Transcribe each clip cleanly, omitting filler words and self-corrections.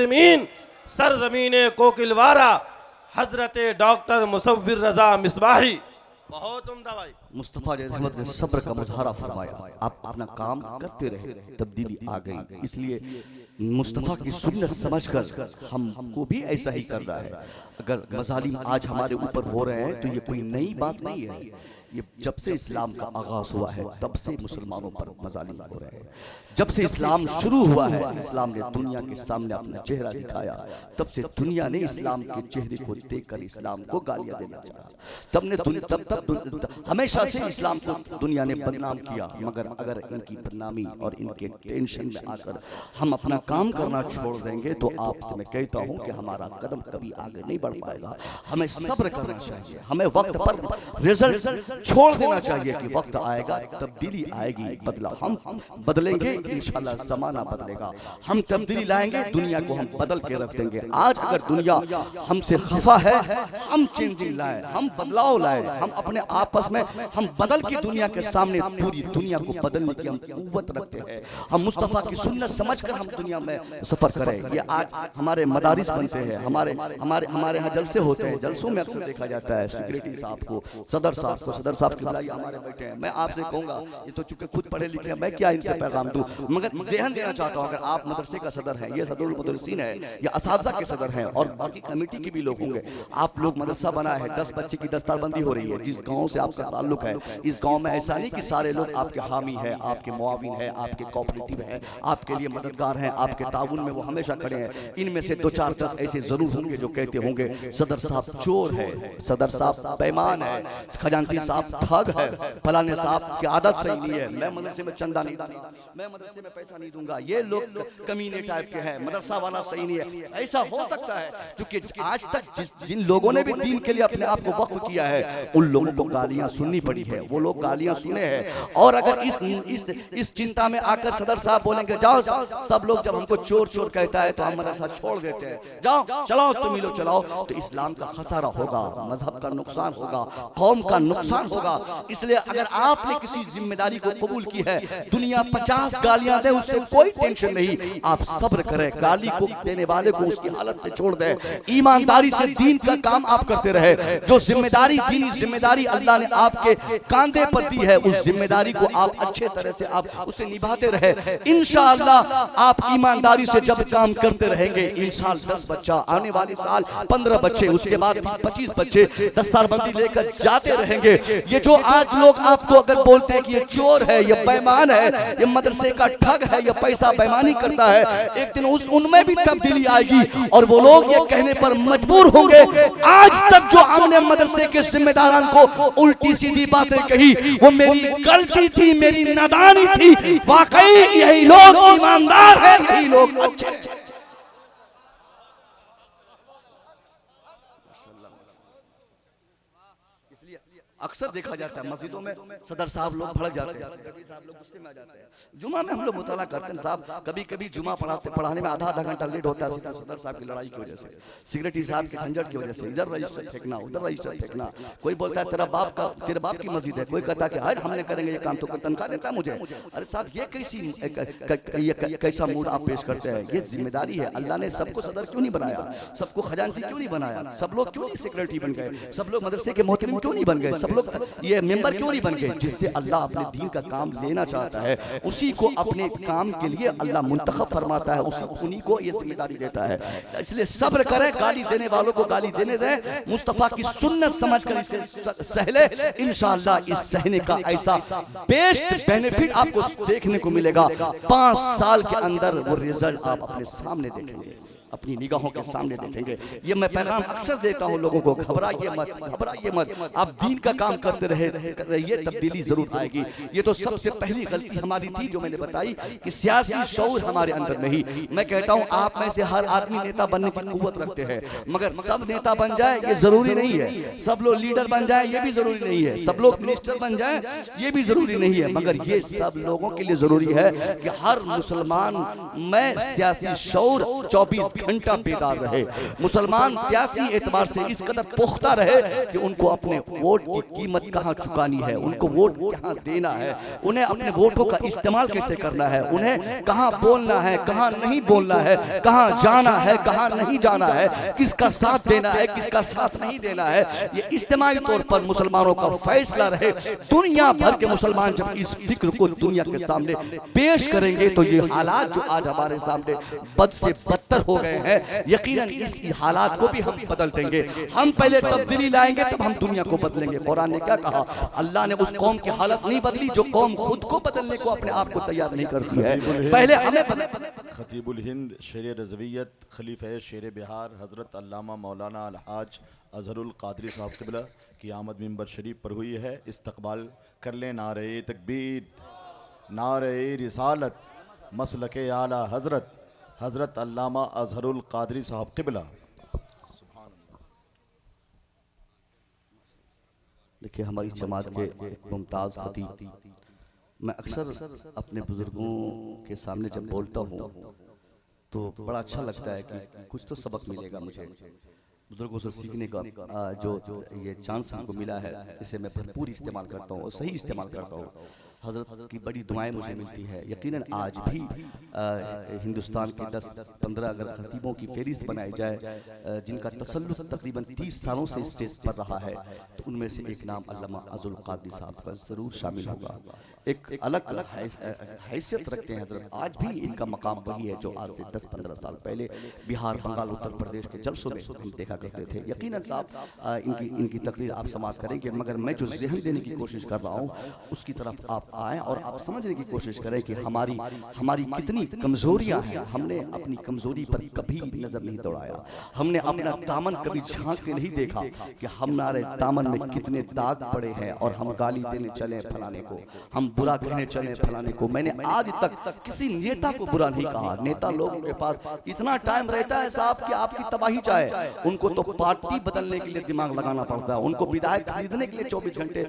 ज़मीन सरजमीन कोकिलवारा हजरत डॉक्टर मुसव्विर रजा मिसबाही। बहुत उम्दा भाई। मुस्तफ़ा रहमत ने सब्र का मुजाहरा फरमाया। आप अपना काम करते रहे, तब्दीली आ गई। इसलिए मुस्तफ़ा की सुन्नत समझकर हमको भी ऐसा ही करना है। अगर मज़ालिम आज हमारे ऊपर हो रहे हैं तो ये कोई नई बात नहीं है। ये जब से इस्लाम का आगाज़ हुआ है तब से मुसलमानों पर मज़ालिम हो रहे हैं। जब से इस्लाम शुरू हुआ है, इस्लाम ने दुनिया के सामने अपना चेहरा दिखाया, तब से दुनिया ने इस्लाम के चेहरे को देखकर इस्लाम को गालियां देना चाहा। तब हमेशा से इस्लाम को दुनिया ने बदनाम किया। मगर अगर इनकी बदनामी और इनके टेंशन में आकर हम अपना काम करना छोड़ देंगे तो आपसे मैं कहता हूं कि हमारा कदम कभी आगे नहीं बढ़ पाएगा। हमें सब्र करना चाहिए, हमें वक्त पर रिजल्ट छोड़ देना चाहिए कि वक्त आएगा, तब्दीली आएगी, बदला हम बदलेंगे, इंशाल्लाह ज़माना बदलेगा। हम तब्दीली लाएंगे, दुनिया को हम बदल के रख देंगे। आज अगर दुनिया हमसे खफा है, हम चेंजिंग लाए, हम बदलाव लाए, हम अपने आपस में हम बदल के दुनिया के सामने पूरी दुनिया को बदलने की हम कुव्वत रखते हैं। हम मुस्तफ़ा की सुन्नत समझकर हम दुनिया में सफर करें। ये आज हमारे मदारिस बनते हैं, हमारे यहाँ जलसे होते हैं। जलसों में अक्सर देखा जाता है सेक्रेटरी साहब को, सदर साहब की बुलाई हमारे बैठे हैं। मैं आपसे कहूँगा, ये तो चूंकि खुद पढ़े लिखे हैं, मैं क्या इनसे पैगाम दूं, मगर ज़हन देना चाहता हूँ। अगर आप मदरसे का सदर हैं, ये सदरुल मुदर्रिसीन है, या असातिज़ा के सदर हैं और बाकी कमेटी के भी लोग होंगे, आप लोग मदरसा बना है, 10 बच्चे की दस्तारबंदी हो रही है, जिस गाँव से आपका ताल्लुक है, इस गाँव में ऐसा नहीं कि सारे लोग आपके हामी है, आपके मुआविन है, आपके कोऑपरेटिव है, आपके लिए मददगार हैं, आपके ताउन में वो हमेशा खड़े हैं। इनमें से 2 4 10 ऐसे जरूर होंगे जो कहते होंगे सदर साहब चोर है, सदर साहब बेईमान है, खजांची साहब ठग है, फलाने साहब की आदत सही नहीं है, मैं मदरसे में चंदा नहीं दूंगा, मैं मदरसे में पैसा नहीं दूंगा, ये लोग कमीने टाइप के हैं, मदरसा वाला सही नहीं है। ऐसा हो सकता है क्योंकि आज तक जिन लोगों ने भी दीन के लिए अपने आप को वक्फ किया है, उन लोगों को गालियां सुननी पड़ी है, वो लोग गालियां सुने हैं। और अगर इस चिंता में आकर सदर साहब बोलेंगे जाओ सब लोग जब हमको चोर चोर कहता है तो हम मदरसा छोड़ देते हैं, जाओ चलाओ तुम ही लोग चलाओ, तो इस्लाम का खसारा होगा, मजहब का नुकसान होगा, कौम का नुकसान होगा। इसलिए अगर आपने किसी जिम्मेदारी को कबूल की है, दुनिया 50 गालियां दे उससे कोई टेंशन नहीं, आप सब्र करें, गाली को देने वाले को उसकी हालत में छोड़ दें, ईमानदारी से दीन का काम आप करते रहे। जो जिम्मेदारी दीनी जिम्मेदारी अल्लाह ने आपके कांधे पर दी है, उस जिम्मेदारी को आप अच्छे तरह से आप उसे निभाते रहे। इंशाअल्लाह आप ईमानदारी से जब काम करते रहेंगे, इंशाअल्लाह 10 बच्चा, आने वाले साल 15 बच्चे, उसके बाद 25 बच्चे दस्तारबंदी लेकर जाते रहेंगे। ये जो आज लोग आपको अगर बोलते हैं कि ये चोर है, ये बेईमान है, ये मदरसे का ठग है, ये पैसा बेईमानी करता है, एक दिन उनमें भी तब्दीली आएगी और वो लोग ये कहने पर मजबूर होंगे आज तक जो हमने मदरसे के जिम्मेदारान को उल्टी सीधी बातें कही वो मेरी गलती थी, मेरी नादानी थी। वाकई यही लोग ईमानदार हैं, यही लोग अच्छे। अक्सर देखा जाता है मस्जिदों में सदर साहब लोग भड़क जाते हैं, सेक्रेटरी साहब लोग गुस्से में आ जाते हैं। जुमा में हम लोग मुताला करते हैं साहब, कभी कभी जुमा पढ़ाने में आधा घंटा लेट होता है सदर साहब की लड़ाई की वजह से, सेक्रेटरी साहब के झंझट की वजह से, इधर रजिस्टर फेंकना उधर रजिस्टर फेंकना। कोई बोलता है तेरे बाप की मस्जिद है, कोई कहता है कि हर हमने करेंगे ये काम, तो तनख्वाह देता है मुझे। अरे साहब ये कैसा मूड आप पेश करते हैं? ये जिम्मेदारी है, अल्लाह ने सबको सदर क्यों नहीं बनाया, सबको खजांची क्यों नहीं बनाया, सब लोग क्यों नहीं सेक्रेटरी बन गए, सब लोग मदरसे के मोहतमिन क्यों नहीं बन गए, सब लोग ये मेंबर क्यों नहीं बन गए? जिससे अल्लाह अपने दीन का काम लेना चाहता है उसी को अपने काम के लिए अल्लाह मुंतखब फरमाता है, उन्हीं को ये जिम्मेदारी देता है। इसलिए सब्र करें, गाली देने वालों को गाली देने दें, मुस्तफा की सुन्नत समझकर इसे सहले। इंशाअल्लाह इस सहने का ऐसा बेस्ट बेनिफिट आपको देखने को मिलेगा, 5 साल के अंदर वो रिजल्ट आप अपने सामने देखेंगे, अपनी निगाहों के सामने देखेंगे। ये मैं पैगाम अक्सर देता हूं लोगों को, घबराइए मत, आप दीन का काम करते रहिए, तब्दीली जरूर आएगी। ये तो सबसे पहली गलती हमारी थी जो मैंने बताई कि सियासी शऊर हमारे अंदर नहीं। मैं कहता हूं आप में से हर आदमी नेता बनने की कुव्वत रखते हैं, मगर सब नेता बन जाए ये जरूरी नहीं है, सब लोग लीडर बन जाए ये भी जरूरी नहीं है, सब लोग मिनिस्टर बन जाए ये भी जरूरी नहीं है, मगर ये सब लोगों के लिए जरूरी है कि हर मुसलमान में सियासी शऊर 24 घंटा बेदार रहे, मुसलमान सियासी एतबार से इस कदर पुख्ता रहे कि उनको अपने वोट की कीमत कहाँ चुकानी है, उनको वोट कहाँ देना है, उन्हें अपने वोटों का इस्तेमाल कैसे करना है, उन्हें कहाँ बोलना है, कहाँ नहीं बोलना है, कहाँ जाना है, कहाँ नहीं जाना है, किसका साथ देना है, किसका साथ नहीं देना है, ये इज्तिमाई तौर पर मुसलमानों का फैसला रहे। दुनिया भर के मुसलमान जब इस फिक्र को दुनिया के सामने पेश करेंगे तो ये हालात जो आज हमारे सामने बद से बदतर हो गए हैं, यकीनन इस हालात को भी हम बदल देंगे। हम पहले तब्दीली लाएंगे तब हम दुनिया को बदलेंगे। कुरान ने क्या कहा? अल्लाह ने उस कौम की हालत नहीं बदली जो कौम खुद को बदलने को अपने आप को तैयार नहीं करती है, पहले हमें खतीबुल हिंद शेर रज़वियत खलीफा शेर बिहार हज़रत अल्लामा मौलाना अलहाज अज़हरुल क़ादरी साहब क़िबला की आमद मिंबर शरीफ पर हुई है। इस्तकबाल कर लें नारे तकबीर, नारे रिसालत, मसलके आला हज़रत हज़रत अल्लामा अज़हरुल क़ादरी साहब क़िबला। देखिए, हमारी जमात के एक मुमताज़ खतीब, मैं अक्सर अपने बुजुर्गों के सामने जब बोलता हूँ तो बड़ा अच्छा लगता है कि कुछ तो सबक मिलेगा मुझे बुजुर्गों से सीखने का। जो ये चांस हमको मिला है इसे मैं भरपूर इस्तेमाल करता हूँ और सही इस्तेमाल करता हूँ। हज़रत की बड़ी दुआएं मुझे मिलती है। यकीनन आज भी हिंदुस्तान के 10-15 अगर खतीबों की फहरिस्त बनाई जाए जिनका तसल्लुत तकरीबन 30 सालों से स्टेज पर रहा है तो उनमें से एक नाम अल्लामा अज़हरुल क़ादरी साहब का ज़रूर शामिल होगा। एक अलग हैसियत रखते हैं हज़रत। आज भी इनका मकाम वही है जो आज से 10-15 साल पहले बिहार, बंगाल, उत्तर प्रदेश के जलसों में हम देखा करते थे। यकीनन साहब इनकी तकरीर आप समाप्त करेंगे, मगर मैं जो ज़हन देने की कोशिश कर रहा हूँ उसकी तरफ आप आए और आप समझने की कोशिश करें कि हमारी कितनी कमजोरियां हैं। हमने अपनी कमजोरी पर कभी नजर नहीं दौड़ाया, हमने अपना दामन कभी झांक के नहीं देखा कि हमारे दामन में कितने दाग पड़े हैं और हम गाली देने चले फलाने को, हम बुरा कहने चले फलाने को। मैंने आज तक किसी नेता को बुरा नहीं कहा। नेता लोगों के पास इतना टाइम रहता है साहब कि आपकी तबाही चाहे, उनको तो पार्टी बदलने के लिए दिमाग लगाना पड़ता है, उनको विधायक खरीदने के लिए 24 घंटे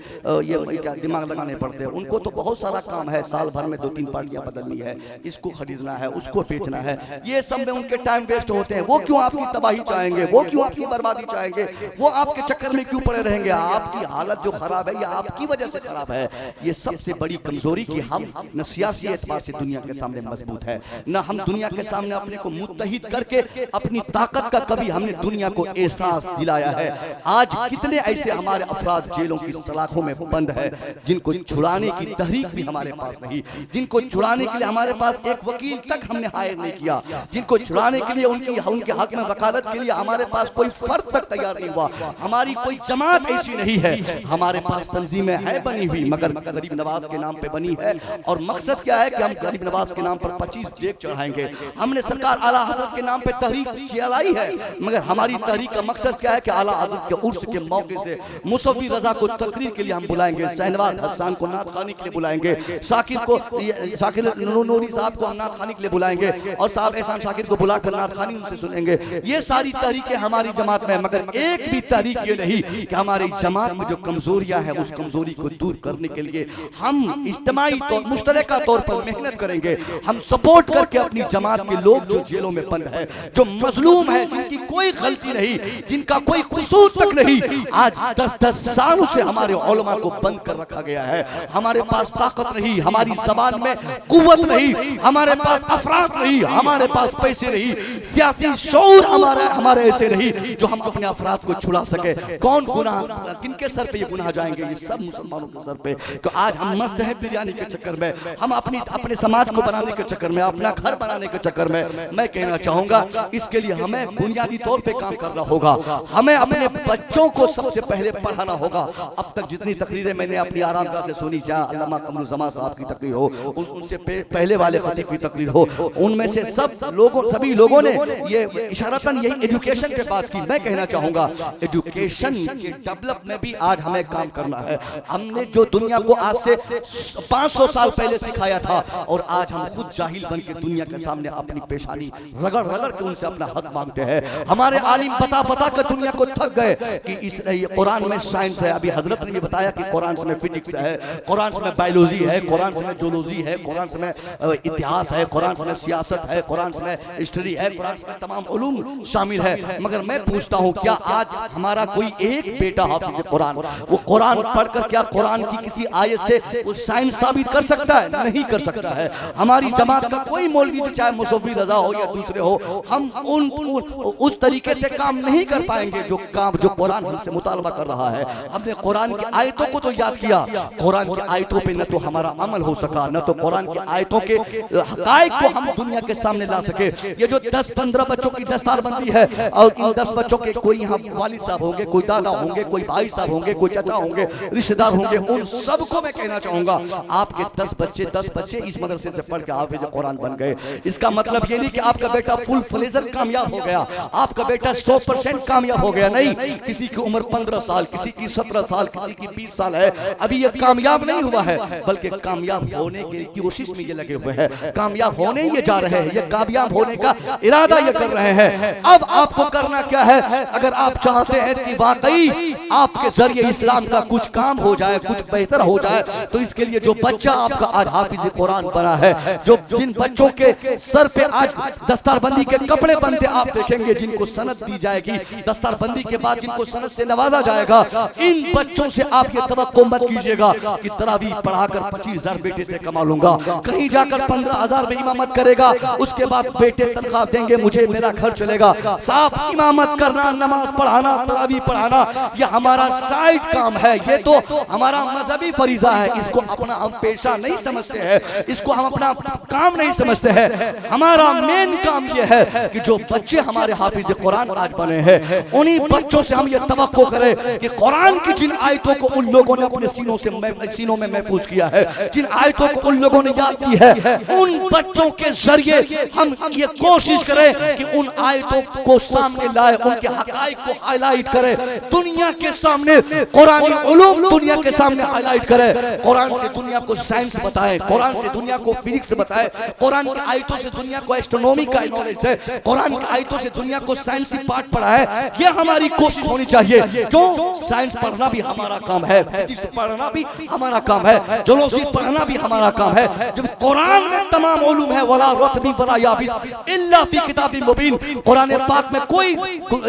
ये क्या दिमाग लगाने पड़ते हैं। उनको तो बहुत सारा काम है, साल भर में 2-3 पार्टियां बदलनी है, इसको खरीदना है, उसको बेचना है, ये सब में उनके टाइम वेस्ट होते हैं। वो क्यों आपकी तबाही चाहेंगे, वो क्यों आपकी बर्बादी चाहेंगे, वो आपके चक्कर में क्यों पड़े रहेंगे। आपकी हालत जो खराब है ये आपकी वजह से खराब है। ये सबसे बड़ी कमजोरी कि हम न सियासी एतबार से दुनिया के सामने मजबूत है, न हम दुनिया के सामने अपने को मुत्तहिद करके अपनी ताकत का कभी हमने दुनिया को एहसास दिलाया है। आज कितने ऐसे हमारे अफराद जेलों की सलाखों में बंद है जिनको छुड़ाने की तहरीक भी हमारे पास नहीं, जिनको छुड़ाने के लिए हमारे पास एक वकील तक हमने हायर नहीं किया, जिनको छुड़ाने के लिए उनके हक में वकालत के लिए हमारे पास कोई फर्द तक तैयार नहीं हुआ। हमारी कोई जमात ऐसी नहीं है, हमारे पास तंजीमें है बनी हुई मगर गरीब नवाज के नाम पे बनी है। और मकसद क्या है कि हम गरीब नवाज के नाम पर 25 डेग चढ़ाएंगे। हमने सरकार आला हजरत के नाम पे तहरीक चलाई है मगर हमारी तहरीक का मकसद क्या है कि आला हजरत के उर्स के मौके से मुसव्विर रजा को तकरीर के लिए हम बुलाएंगे, शहनवाज हसन को नात खानी के लिए बुलाएंगे, शाकिर नूरी साहब को हम नात खानी के लिए बुलाएंगे और साहब एहसान शाकिर को बुलाकर नात खानी उनसे सुनेंगे। ये सारी तहरीकें हमारी जमात में, मगर एक भी तहरीक ये नहीं कि हमारी जमात में जो कमजोरियां हैं उस कमजोरी को दूर करने के लिए हम इज्तिमाई तौर मुश्तरका तौर पर मेहनत करेंगे। हम सपोर्ट करके अपनी जमात के लोग जो जेलों में बंद है, जो मजलूम है, जिनकी कोई गलती नहीं, जिनका कोई कसूर तक नहीं, आज 10-10 सालों से हमारे उलमा को बंद कर रखा गया है। हमारे पास ताकत नहीं, हमारी जबान में कुव्वत नहीं, हमारे पास अफराद नहीं, हमारे पास पैसे नहीं, सियासी शऊर हमारे ऐसे नहीं जो हम अपने अफराद को छुड़ा सके। कौन गुनाह, किनके सर पे ये गुनाह जाएंगे? ये सब मुसलमानों के सर पे। तो आज हम मस्त हैं बिरयानी के चक्कर में, हम अपने समाज को बनाने के चक्कर में, अपना घर बनाने के चक्कर में। मैं कहना चाहूंगा इसके लिए हमें बुनियादी तौर पे काम करना होगा। हमें अपने बच्चों को सबसे पहले पढ़ाना होगा। अब तक जितनी तकरीरें मैंने अपनी आरामगाह से सुनी, चाहे अल्लामा कमरुज़्ज़मान साहब की तकरीर हो, उनसे पहले वाले खतीब की तकरीर हो, उनमें से सभी लोगों ने ये इशारतन यही एजुकेशन के बात की। मैं कहना चाहूंगा एजुकेशन के डेवलप में भी आज हमें काम करना है। हमने जो दुनिया को आज से 500 साल पहले सिखाया था और आज हम खुद जाहिल बन के दुनिया के सामने अपनी पेशानी रगड़ के उनसे अपना हक मांगते हैं। हमारे आलिम बता कर दुनिया को थक गए कि इस कुरान में साइंस है। अभी हजरत ने भी बताया कि कुरान में फिजिक्स है, कुरान में बायोलॉजी है, कुरान से मैं जोलॉजी है, कुरान से मैं इतिहास है, कुरान से मैं सियासत है, कुरान से मैं हिस्ट्री है, कुरान से मैं तमाम उलूम शामिल है। मगर मैं पूछता हूँ क्या आज हमारा कोई एक बेटा हाफिज कुरान, वो कुरान पढ़कर क्या कुरान की किसी आयत से वो साइंस साबित कर सकता है? नहीं कर सकता है। हमारी जमात का कोई मौलवी जो चाहे मुसव्विर रजा हो या दूसरे हो, हम उस तरीके से काम नहीं कर पाएंगे जो कुरान हमसे मुतालबा कर रहा है। हमने कुरान की आयतों को तो याद किया, कुरान की आयतों पे न तो हमारा अमल हो सका, न तो कुरान की आयतों के हकायक को हम दुनिया के सामने ला सके। ये जो 10-15 बच्चों की दस्तारबंदी है, और इन 10 बच्चों के कोई यहाँ वालिद साहब होंगे, कोई दादा होंगे, कोई भाई साहब होंगे, कोई चाचा होंगे, रिश्तेदार होंगे, उन सबको मैं कहना चाहूंगा आपके 10 बच्चे इस मदरसे से पढ़ के हाफिज कुरान बन गए। इसका मतलब ये नहीं कि आपका बेटा फुल फ्लेजर कामयाब हो गया, आपका बेटा 100% कामयाब हो गया। नहीं, किसी की उम्र 15 साल, किसी की 17 साल, किसी की 20 साल है, अभी ये कामयाब नहीं हुआ है, बल्कि कामयाब होने की कोशिश में ये लगे हुए हैं, कामयाब होने ये जा रहे हैं, ये कामयाब होने का इरादा ये कर रहे हैं। अब आपको करना क्या है? अगर आप चाहते हैं कि वाकई आपके जरिए इस्लाम का कुछ काम हो जाए, कुछ बेहतर हो जाए, तो इसके लिए जो बच्चा आपका आज हाफिज कुरान बना है, जो जिन बच्चों के सर पे आज दस्तारबंदी के कपड़े बनते आप देखेंगे, जिनको सनद दी जाएगी, दस्तारबंदी के बाद जिनको सनद से नवाजा जाएगा, इन बच्चों से आप ये तवक्को मत कीजिएगा कि तरावीह पढ़ाकर 25,000 बेटे से कमा लूंगा, कहीं जाकर 15,000 में इमामत करेगा, उसके बाद बेटे तनख्वाह देंगे, मुझे मेरा घर चलेगा। साहब, इमामत करना, नमाज पढ़ाना, तरावीह पढ़ाना, ये हमारा साइड काम है, ये तो हमारा मजहबी फरीजा है। इसको अपना हम पेशा नहीं समझते हैं, इसको हम अपना काम नहीं समझते हैं। हमारा मेन काम ये है कि जो बच्चे हमारे हाफिज कुरान आज बने हैं, उन्हीं बच्चों से हम ये तवक्को करें कि कुरान की जिन आयतों को उन लोगों ने अपने सीनों में महफूज किया है, जिन आयतों को उन लोगों ने याद की है, उन बच्चों के जरिए हम ये कोशिश करें कि उन आयतों को सामने लाए, उनके हकायक को हाईलाइट करें, दुनिया के सामने कुरानी उलूम दुनिया के सामने हाईलाइट करें, कुरान से दुनिया को साइंस बताएं, कुरान से दुनिया को फिजिक्स बताएं, कुरान की आयतों से दुनिया को एस्ट्रोनॉमी का नॉलेज दे, कुरान की आयतों से दुनिया को साइंसी पार्ट पढ़ाए। ये हमारी कोशिश होनी चाहिए। क्यों? साइंस पढ़ना भी हमारा काम है, फिजिक्स पढ़ना भी हमारा काम है, जोलॉजी पढ़ना भी हमारा काम है। जब कुरान में तमाम उलूम है, वला रत्बी वला याबिस इल्ला फी किताबिन मुबीन, कुरान पाक में कोई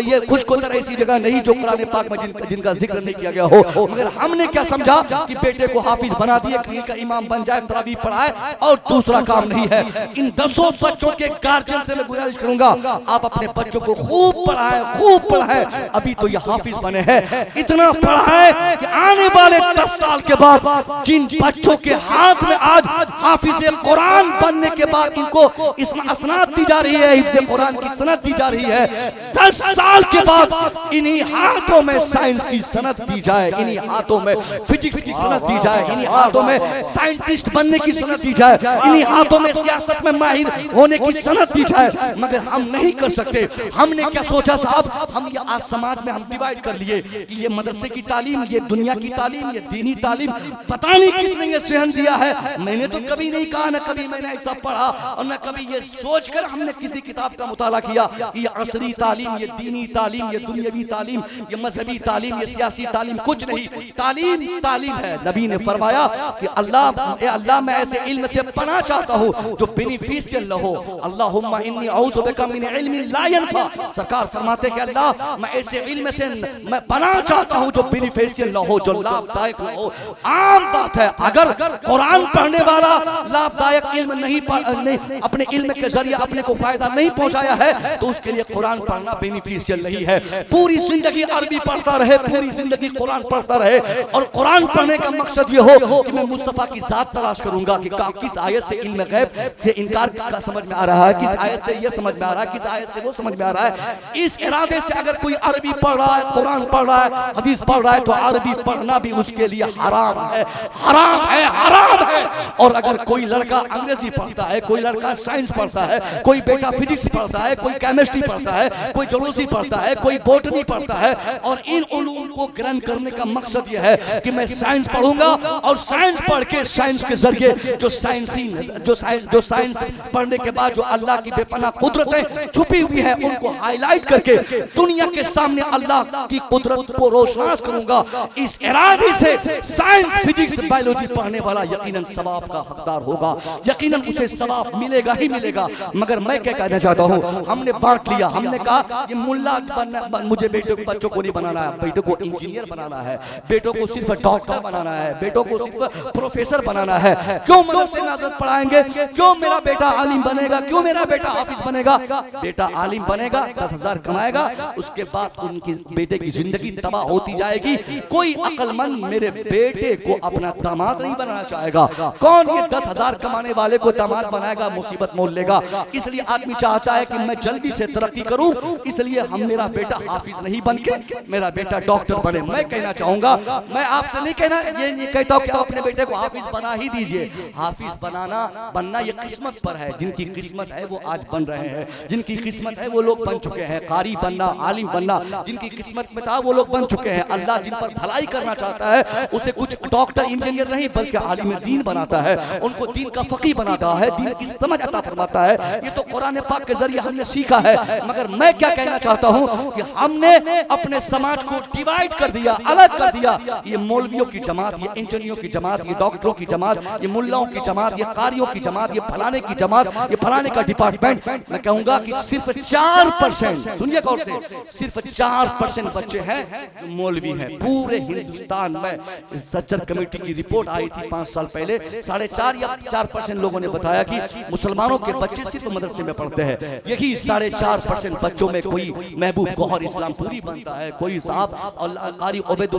ये खुशकोतर ऐसी जगह नहीं जो कुरान पाक में जिनका जिक्र नहीं किया गया हो। मगर हमने क्या समझा कि बेटे को हाफिज बना दिए, कहीं का इमाम बन जाए, तरावीह पढ़ाए, और दूसरा काम नहीं है। इन 10 बच्चों के गार्जियन से मैं गुजारिश करूंगा, आप अपने बच्चों को खूब पढ़ाएं, खूब पढ़ाएं। अभी तो ये हाफिज बने हैं, इतना पढ़ाएं कि आने वाले 10 साल के बाद जिन बच्चों के हाथ में आज हाफिज कुरान बनने के बाद इनको इसमें असनाद दी जा रही है, हिफ्ज़ कुरान की सनद दी जा रही है, 10 साल के बाद इन्हीं हाथों में साइंस की सनद दी जाए, इन्हीं हाथों में फिजिक्स की सनद दी जाए, इन्हीं हाथों में साइंटिस्ट बनने की सनद दी जाए, इन्हीं हाथों में सियासत में माहिर होने की सनद दी जाए। मगर हम नहीं कर सकते। हमने क्या सोचा साहब, हम ये आज समाज में हम डिवाइड कर लिए कि ये मदरसे की तालीम, ये दुनिया की तालीम, ये दीनी तालीम, पता नहीं किसने ये सहन दिया है। मैंने तो कभी नहीं कहा, न कभी मैंने ऐसा पढ़ा, और न कभी ये सोचकर हमने किसी किताब का मुताला किया कि ये असरी तालीम, ये दीनी तालीम, ये दुनियावी तालीम, ये मजहबी तालीम, ये सियासी तालीम, कुछ नहीं। तालीम तालीम है। नबी ने फरमाया कि अल्लाह मैं ऐसे इल्म से पना चाहता हूँ जो बेनिफिशियल हो। अल्लाहुम्मा इन्नी औज़ु बिका मिन इल्मिन ला यनफा। सरकार फरमाते कि अल्लाह मैं ऐसे इल्म से मैं पना चाहता हूँ जो बेनिफिशियल न हो, जो लाभदायक न हो। आम बात है, अगर कुरान पढ़ने वाला लाभदायक इल्म नहीं अपने इल्म के जरिए अपने को फायदा नहीं पहुंचाया है, तो उसके लिए कुरान पढ़ना बेनिफिशियल नहीं है। पूरी जिंदगी अरबी पढ़ता रहे, पूरी जिंदगी कुरान पढ़ता रहे, और कुरान पढ़ने का मकसद ये हो कि मैं मुस्तफा की जात तलाश करूंगा कि किस आयत से इल्म गैब से इनकार का समझ में आ रहा है, किस आयत से ये समझ में आ रहा है, किस आयत से वो समझ में आ रहा है। इस इरादे से अगर कोई अरबी पढ़ रहा है, कुरान पढ़ रहा है, हदीस पढ़ रहा है, तो अरबी पढ़ना भी उसके लिए हराम है, हराम है, हराम है। और अगर कोई लड़का अंग्रेजी पढ़ता है, कोई लड़का साइंस पढ़ता है, कोई बेटा फिजिक्स पढ़ता है, कोई केमिस्ट्री पढ़ता है, कोई जोलॉजी पढ़ता है, कोई बॉटनी पढ़ता है, और इन उलूम को ग्रहण करने का मकसद यह है कि मैं साइंस पढ़ूंगा, और साइंस पढ़ के साइंस के जरिए जो साइंस पढ़ने के बाद जो अल्लाह की बेपनाह कुदरतें छुपी हुई है उनको हाईलाइट करके दुनिया के सामने अल्लाह की कुदरत को रोशनास करूंगा। इस इरादे से साइंस, फिजिक्स, बायोलॉजी पढ़ने वाला यकीनन सवाब का हकदार होगा, यकीनन उसे सवाब मिलेगा ही मिलेगा। मगर मैं क्या कहना चाहता हूँ, हमने बांट लिया, हमने कहा कि मुल्ला बनना, मुझे बच्चों को नहीं बनाना है, बेटों को इंजीनियर बनाना है, बेटों को सिर्फ डॉक्टर बनाना है, बेटों को सिर्फ प्रोफेसर बनाना है। क्यों मदरसे में हज़रत पढ़ाएंगे, क्यों मेरा बेटा आलिम बनेगा, क्यों मेरा बेटा हाफिज बनेगा? बेटा आलिम बनेगा, 10,000 कमाएगा, उसके बाद उनकी बेटे की जिंदगी तबाह होती जाएगी। कोई अक्लमंद मेरे बेटे को अपना दामाद नहीं बनाना चाहेगा। कौन ये 10,000 कमाने वाले को दामाद बनाएगा, मुसीबत मोल लेगा। इसलिए आदमी चाहता है कि मैं जल्दी से तरक्की करूं, इसलिए हम मेरा बेटा हाफिज नहीं बन के मेरा बेटा डॉक्टर बने। मैं कहना चाहूंगा, मैं आपसे नहीं कहना, ये नहीं कहता हूं कि आप अपने बेटे को हाफिज बना ही दीजिए। हाफिज बनना ये किस्मत पर है। जिनकी किस्मत है वो आज बन रहे हैं, जिनकी किस्मत है वो लोग बन चुके हैं। कारी बनना, आलिम बनना जिनकी किस्मत में था वो लोग बन चुके हैं। अल्लाह जिन पर भलाई करना चाहता है उसे कुछ डॉक्टर इंजीनियर नहीं बल्कि आलिम दीन बनाता है, उनको दीन का फकीह बनाता है, दीन की समझ अता फरमाता है। ये तो कुरान पाक के जरिए हमने सीखा है। मगर मैं क्या कहना चाहता हूं कि हमने अपने समाज को डिवाइड कर दिया, अलग कर दिया। ये मौलवियों की जमात, ये इंजीनियरों की जमात, ये डॉक्टरों की जमात, ये मुल्लाओं की जमात, ये कारियों की जमात, ये फलाने की जमात, ये फलाने का डिपार्टमेंट। मैं कहूंगा कि सिर्फ 4%, सुनिए गौर से, सिर्फ 4% बच्चे हैं जो मौलवी हैं पूरे हिंदुस्तान में। सज्जर कमेटी की रिपोर्ट आई थी 5 साल पहले, 4.5 या 4% लोगों ने बताया कि मुसलमानों के बच्चे सिर्फ मदरसे में पढ़ते हैं। यही 4.5% बच्चों में कोई महबूब गौहर इस्लामपुरी बनता है, कोई साहब कारी उबैद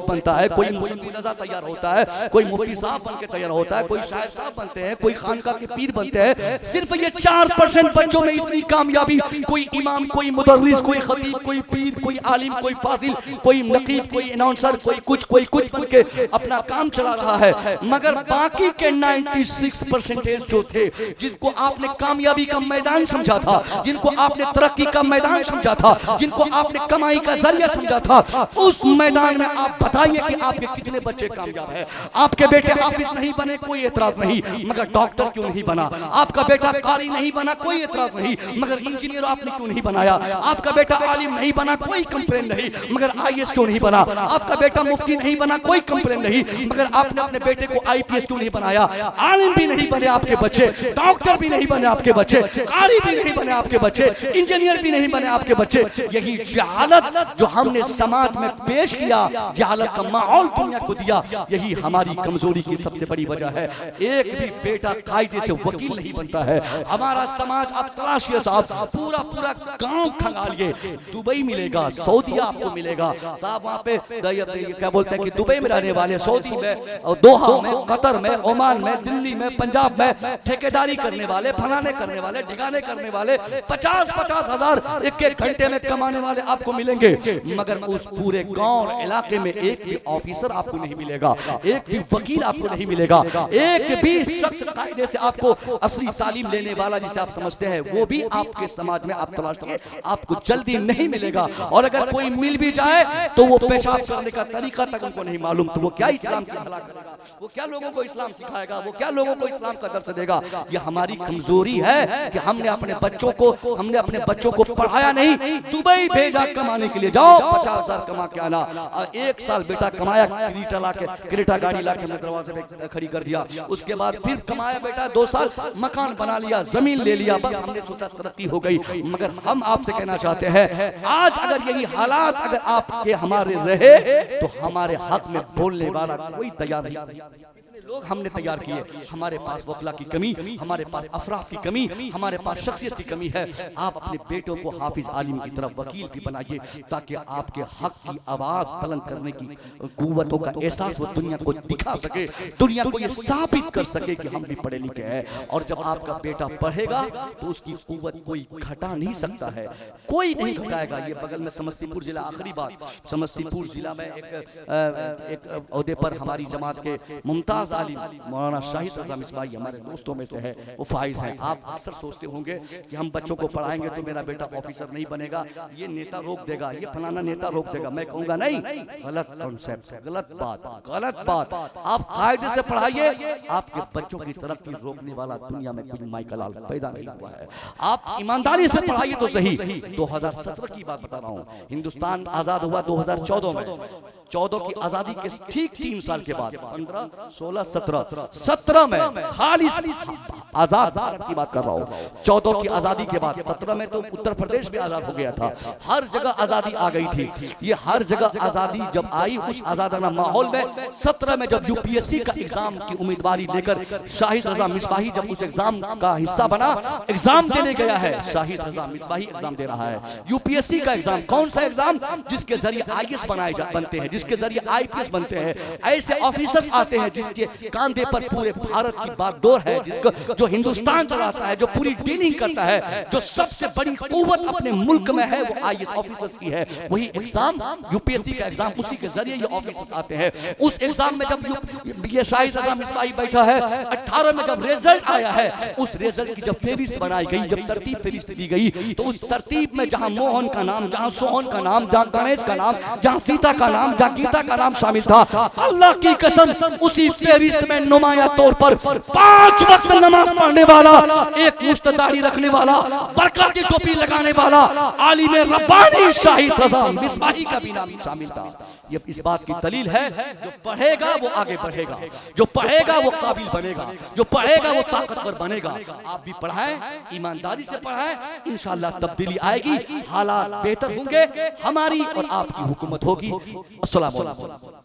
बनता है, कोई मुफ्ती रजा तैयार होता है, कोई मुफ्ती साहब बन के तैयार होता है, कोई शायर साहब बनते हैं, कोई खानका के पीर बनते हैं। सिर्फ ये 4% बच्चों में इतनी कामयाबी, कोई इमाम, कोई मुदर्रिस, कोई खतीब, कोई पीर, कोई आलिम, कोई फाजिल, कोई नकीब, कोई अनाउंसर, कोई कुछ बन के अपना काम चला रहा है। मगर बाकी के 96% जो थे, जिनको आपने कामयाबी का मैदान समझा था, जिनको आपने तरक्की का मैदान समझा था, जिनको आपने कमाई का जरिया समझा था, उस मैदान में आप बताइए कि आपके कितने बच्चे कामयाब हैं। आपके बेटे हाफिज नहीं बने, कोई एतराज नहीं, मगर डॉक्टर क्यों नहीं बना? आपका बेटा कारी नहीं बना, कोई एतराज नहीं, मगर इंजीनियर आपने क्यों नहीं बनाया? आपका बेटा आलिम नहीं बना, कोई कंप्लेन नहीं, मगर IAS क्यों नहीं बना? आपका बेटा मुफ्ती नहीं बना, कोई कंप्लेन नहीं, मगर आपने अपने बेटे को IPS क्यों नहीं बनाया? आलिम भी नहीं बने आपके बच्चे, डॉक्टर भी नहीं बने आपके बच्चे, कारी भी नहीं बने आपके बच्चे, इंजीनियर भी नहीं बने आपके बच्चे। यही जहालत जो हमने समाज में पेश किया, जहालत का माहौल दुनिया को दिया, यही हमारी कमजोरी की सबसे बड़ी वजह है। एक भी बेटा कायदे से वकील नहीं बनता है। हमारा समाज आप तलाशिए साहब, पूरा गांव खंगालिए, दुबई मिलेगा, सऊदी आपको मिलेगा साहब। वहाँ पे क्या बोलते हैं कि दुबई में रहने वाले, सऊदी में, दोहा में, कतर में, ओमान में, दिल्ली में, पंजाब में ठेकेदारी करने वाले, फलाने करने वाले, ठिकाने करने वाले 50-50 हजार एक घंटे में कमाने वाले आपको मिलेंगे। मगर उस पूरे गांव और इलाके में एक भी ऑफिसर आपको नहीं मिलेगा, एक भी वकील आपको नहीं मिलेगा, एक भी शख्स कायदे से आपको असली तालीम लेने वाला जिसे आप समझते हैं वो भी आपके समाज में आप तलाशिए, आपको जल्दी नहीं मिलेगा। और अगर कोई मिल भी जाए तो वो पेशाब करने का तरीका तक उनको नहीं मालूम, तो वो क्या इस्लाम की भला करेगा? वो क्या लोगों को इस्लाम सिखाएगा? वो क्या लोगों को इस्लाम का दर्स देगा? ये हमारी कमजोरी है कि हमने अपने बच्चों को पढ़ाया नहीं, दुबई भेजा कमाने के लिए, जाओ 50,000 कमा के आना। 1 साल बेटा कमाया, क्रेटा गाड़ी लाके मैं दरवाजे पे खड़ी कर दिया। उसके बाद फिर कमाया बेटा 2 साल, मकान बना लिया, जमीन ले लिया, बस हमने सोचा तरक्की हो गई। मगर हम आपसे कहना चाहते हैं, आज अगर यही हालात अगर आपके हमारे रहे तो हमारे हक में बोलने वाला कोई तैयार नहीं। लोग हमने तैयार किए, हमारे पास वकला की कमी, हमारे पास अफराद की कमी, हमारे पास शख्सियत की कमी है। आप अपने बेटों को हाफिज आलिम की तरफ वकील भी बनाइए ताकि आपके हक की आवाज बुलंद करने की कुव्वतों का एहसास वो दुनिया को दिखा सके, दुनिया को ये साबित कर सके कि हम भी पढ़े लिखे हैं। और जब आपका बेटा पढ़ेगा तो उसकी कुव्वत कोई घटा नहीं सकता है, कोई नहीं घटाएगा। ये बगल में समस्तीपुर जिला, आखिरी बात, समस्तीपुर जिला में एक ओहदे पर हमारी जमात के मुमताज आलिम मौलाना शाहिद रजा मिसबाही हमारे दोस्तों में से है, वो फाइज हैं। आप अक्सर सोचते होंगे कि हम बच्चों को पढ़ाएंगे तो मेरा बेटा ऑफिसर नहीं बनेगा, ये नेता रोक देगा, ये फलाना नेता रोक देगा। मैं कहूंगा नहीं, गलत कॉन्सेप्ट, गलत बात। आप कायदे से पढ़ाइए, आपके बच्चों की तरक्की रोकने वाला दुनिया में कोई माइकल लाल पैदा नहीं हुआ है। आप ईमानदारी से पढ़ाइए तो सही। 2017 की बात बता रहा हूँ, हिंदुस्तान आजाद हुआ 2014 में, 14 की आजादी के ठीक 3 साल के बाद 15, 16, 17 में खाली आजाद भारत की बात कर रहा हूँ। 14 की आजादी के बाद 17 में तो उत्तर प्रदेश भी आजाद हो गया था, हर जगह आजादी आ गई थी। ये हर जगह आजादी जब आई, उस आजादाना माहौल में 17 में जब यूपीएससी का एग्जाम की उम्मीदवारी लेकर शाहिद रजा मिसबाही जब उस एग्जाम का हिस्सा बना, एग्जाम देने गया है। शाहिद रजा मिसबाही एग्जाम दे रहा है, यूपीएससी का एग्जाम। कौन सा एग्जाम? जिसके जरिए आईएएस बनते हैं, जिसके जरिए आईपीएस बनते हैं। ऐसे ऑफिसर्स आते हैं जिसके कांधे पर पूरे भारत की बागडोर है, जिसको जो हिंदुस्तान चलाता है, जो पूरी डीलिंग करता है, जो सबसे बड़ी कुव्वत अपने मुल्क में है, वो आईएएस ऑफिसर्स की है। वही एग्जाम यूपीएससी का एग्जाम, उसी के जरिए ये ऑफिसर्स आते हैं। उस एग्जाम में जब ये शाहिद रजा मिसबाही बैठा है, 18 में जब रिजल्ट आया है, उस रिजल्ट की जब फेरिस्त बनाई गई, जब तरतीब फेरिस्त दी गई, तो उस तरतीब में जहां मोहन का नाम, जहां सोहन का नाम, जहां गणेश का नाम, जहां सीता का नाम, जहां गीता का नाम शामिल था, अल्लाह की कसम उसी फेरिस्त में नुमाया तौर पर 5 वक्त नमाज पढ़ने वाला, एक मुश्त दाढ़ी रखने वाला, बरकत की टोपी लगाने वाला आलिम रब्बानी शाहिद रजा मिसबाही का भी नाम शामिल था। ये इस बात की दलील है, जो पढ़ेगा वो आगे बढ़ेगा, जो पढ़ेगा वो काबिल बनेगा, जो पढ़ेगा वो ताकतवर बनेगा। आप भी पढ़ाएं, ईमानदारी से पढ़ाएं, इंशाअल्लाह तब्दीली आएगी, हालात बेहतर होंगे, हमारी और आपकी हुकूमत होगी। अस्सलाम वालेकुम।